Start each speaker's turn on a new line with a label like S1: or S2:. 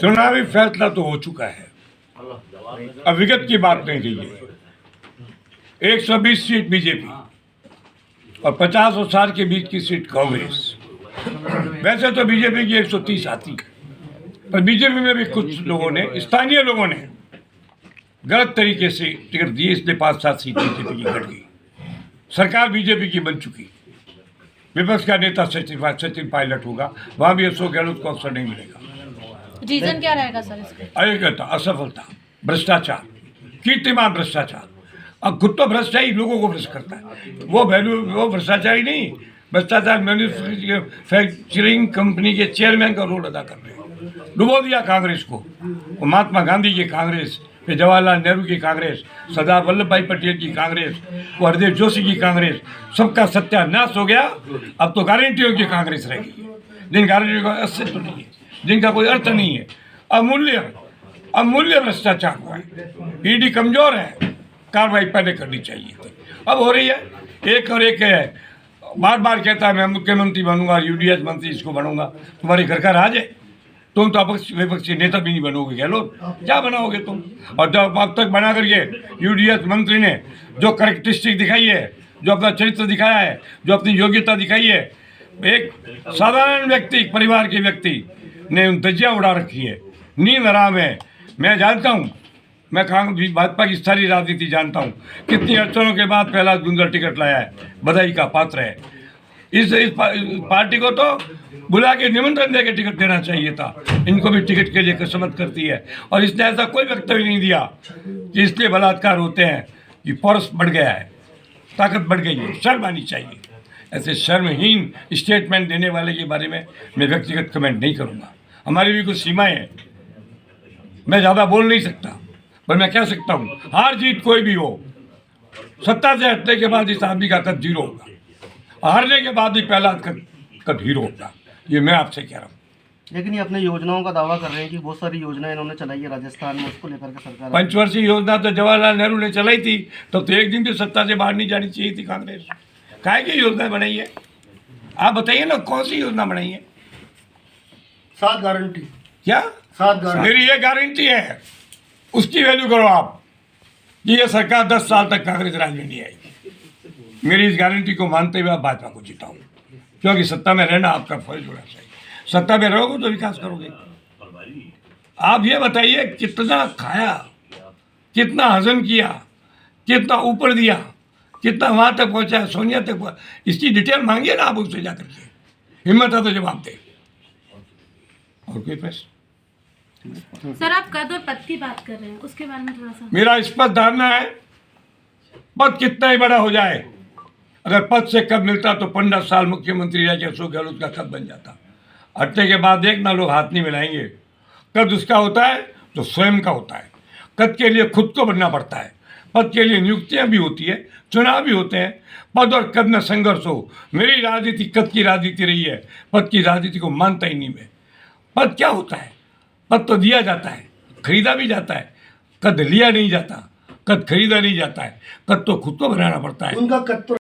S1: चुनावी फैसला तो हो चुका है, अब विगत की बात नहीं रही है। 120 सीट बीजेपी और 50 और 60 के बीच की सीट कांग्रेस। वैसे तो बीजेपी की 130 आती, पर बीजेपी में भी कुछ लोगों ने, स्थानीय लोगों ने गलत तरीके से टिकट दिए, इसलिए 5-7 सीट बीजेपी की घट गई। सरकार बीजेपी की बन चुकी, विपक्ष का नेता सचिन पायलट होगा, वहां भी अशोक गहलोत को अवसर नहीं मिलेगा।
S2: रीजन क्या रहेगा सर इसका?
S1: अयोग्यता, असफलता, भ्रष्टाचार, कीर्तिमान भ्रष्टाचार। अब खुद तो भ्रष्ट है ही, लोगों को भ्रष्ट करता है। वो भ्रष्टाचारी नहीं, भ्रष्टाचार मैन्युफैक्चरिंग कंपनी के चेयरमैन का रोल अदा कर रहे हैं। डुबो दिया कांग्रेस को। वो महात्मा गांधी की कांग्रेस, फिर जवाहरलाल नेहरू की कांग्रेस, सरदार वल्लभ भाई पटेल की कांग्रेस, वो हरदेव जोशी की कांग्रेस, सबका सत्यानाश हो गया। अब तो गारंटियों की कांग्रेस रह गई, जिन गारंटियों का अस्तित्व नहीं है, जिनका कोई अर्थ नहीं है। अमूल्य भ्रष्टाचार हुआ है। ईडी कमजोर है, कार्रवाई पहले करनी चाहिए थी, अब हो रही है। एक और एक है, बार बार कहता है मैं मुख्यमंत्री बनूंगा, यूडीएच मंत्री इसको बनूंगा। तुम्हारे घर का राज है, तुम तो विपक्षी नेता भी नहीं बनोगे गहलोत, क्या बनाओगे तुम? और जब अब तक बना करके यूडीएच मंत्री ने जो करेक्टरिस्टिक दिखाई है, जो अपना चरित्र दिखाया है, जो अपनी योग्यता दिखाई है, एक साधारण व्यक्ति, परिवार के व्यक्ति ने धज्जियाँ उड़ा रखी है, नींद हराम है। मैं जानता हूँ, मैं भाजपा की सारी राजनीति जानता हूँ, कितनी अड़चनों के बाद पहला सुंदर टिकट लाया है, बधाई का पात्र है। इस पार्टी को तो बुला के निमंत्रण दे के टिकट देना चाहिए था। इनको भी टिकट के लिए कसमत करती है, और इसने ऐसा कोई वक्तव्य नहीं दिया कि इसलिए बलात्कार होते हैं, कि फोर्स बढ़ गया है, ताकत बढ़ गई है। शर्म आनी चाहिए। ऐसे शर्महीन स्टेटमेंट देने वाले के बारे में मैं व्यक्तिगत कमेंट नहीं करूँगा। हमारी भी कुछ सीमाएँ हैं, मैं ज़्यादा बोल नहीं सकता, पर मैं कह सकता हूँ, हार जीत कोई भी हो, सत्ता से हटने के बाद इस आदमी का कद जीरो होगा, हारने के बाद ही पहला कद हीरो होगा। ये मैं आपसे कह रहा हूँ।
S3: लेकिन ये अपने योजनाओं का दावा कर रहे हैं कि बहुत सारी योजनाएं इन्होंने चलाई है राजस्थान में, उसको लेकर के सरकार।
S1: पंचवर्षीय योजना तो जवाहरलाल नेहरू ने चलाई थी, तो एक दिन भी सत्ता से बाहर नहीं जानी चाहिए थी कांग्रेस। काहे की योजना बनाई है? आप बताइए ना, कौन सी योजना बनाई है?
S3: 7 गारंटी।
S1: क्या
S3: 7 गारंटी?
S1: मेरी ये गारंटी है, उसकी वैल्यू करो आप, कि ये सरकार 10 साल तक कांग्रेस राज में नहीं आएगी। मेरी इस गारंटी को मानते हुए आप भाजपा को जिताओ, क्योंकि सत्ता में रहना आपका फर्ज होना चाहिए। सत्ता में रहोगे तो विकास करोगे। आप ये बताइए, कितना खाया, कितना हजम किया, कितना ऊपर दिया, कितना वहां तक पहुंचा, सोनिया तक, इसकी डिटेल मांगिए ना आप उससे जाकर के। हिम्मत है तो जवाब दे। और कोई प्रश्न?
S2: सर आप कद और पद की बात कर रहे हैं, उसके बारे में थोड़ा सा।
S1: मेरा स्पष्ट धारणा है, पद कितना ही बड़ा हो जाए, अगर पद से कब मिलता तो 15 साल मुख्यमंत्री रह के अशोक गहलोत का कद बन जाता। हटने के बाद देखना, लोग हाथ नहीं मिलाएंगे। कद उसका होता है जो स्वयं का होता है। कद के लिए खुद को बनना पड़ता है। पद के लिए नियुक्तियां भी होती है, चुनाव भी होते हैं। पद और कद में संघर्ष हो। मेरी राजनीति कद की राजनीति रही है, पद की राजनीति को मानता ही नहीं मैं। पद क्या होता है? पद तो दिया जाता है, खरीदा भी जाता है। कद लिया नहीं जाता, कद खरीदा नहीं जाता है। कद तो खुद को बनाना पड़ता है।
S3: उनका कद तो